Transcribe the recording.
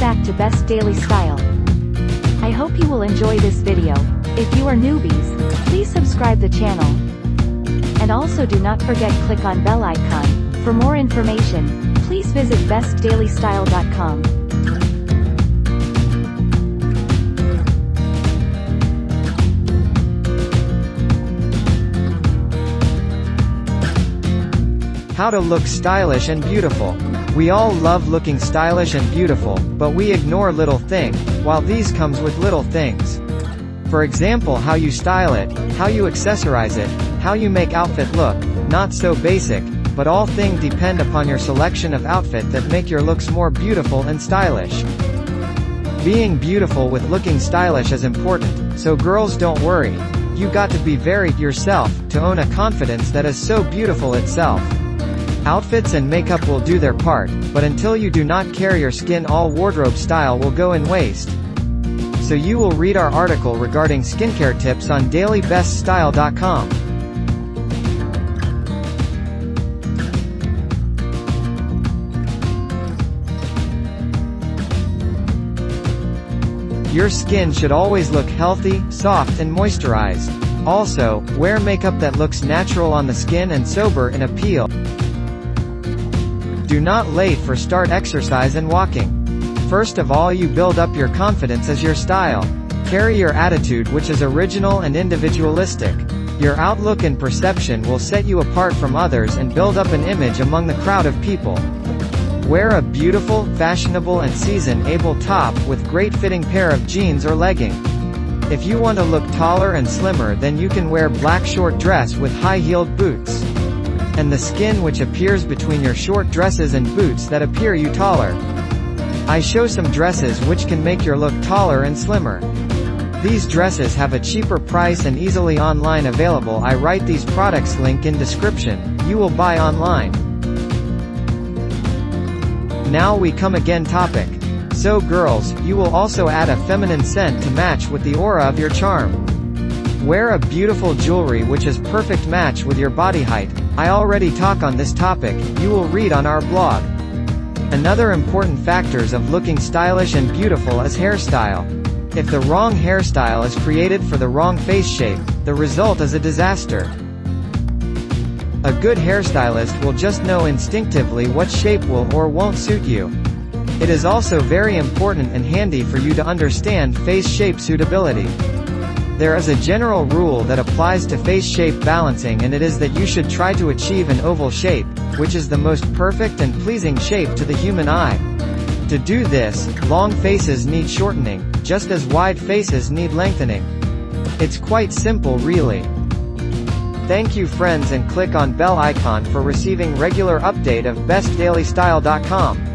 back to Best Daily Style. I hope you will enjoy this video. If you are newbies, please subscribe the channel. And also do not forget click on bell icon. For more information, please visit bestdailystyle.com. How to look stylish and beautiful. We all love looking stylish and beautiful, but we ignore little things, while these comes with little things. For example, how you style it, how you accessorize it, how you make outfit look, not so basic, but all things depend upon your selection of outfit that make your looks more beautiful and stylish. Being beautiful with looking stylish is important, so girls don't worry. You got to be very yourself, to own a confidence that is so beautiful itself. Outfits and makeup will do their part, but until you do not care your skin, all wardrobe style will go in waste. So you will read our article regarding skincare tips on dailybeststyle.com. Your skin should always look healthy, soft and moisturized. Also, wear makeup that looks natural on the skin and sober in appeal. Do not late for start exercise and walking. First of all, you build up your confidence as your style. Carry your attitude, which is original and individualistic. Your outlook and perception will set you apart from others and build up an image among the crowd of people. Wear a beautiful, fashionable and season-able top with great fitting pair of jeans or legging. If you want to look taller and slimmer, then you can wear black short dress with high-heeled boots. And the skin which appears between your short dresses and boots that appear you taller. I show some dresses which can make your look taller and slimmer. These dresses have a cheaper price and easily online available. I write these products link in description. You will buy online. Now we come again topic. So girls, you will also add a feminine scent to match with the aura of your charm. Wear a beautiful jewelry which is perfect match with your body height. I already talk on this topic, you will read on our blog. Another important factors of looking stylish and beautiful is hairstyle. If the wrong hairstyle is created for the wrong face shape, the result is a disaster. A good hairstylist will just know instinctively what shape will or won't suit you. It is also very important and handy for you to understand face shape suitability. There is a general rule that applies to face shape balancing, and it is that you should try to achieve an oval shape, which is the most perfect and pleasing shape to the human eye. To do this, long faces need shortening, just as wide faces need lengthening. It's quite simple really. Thank you friends, and click on bell icon for receiving regular update of bestdailystyle.com.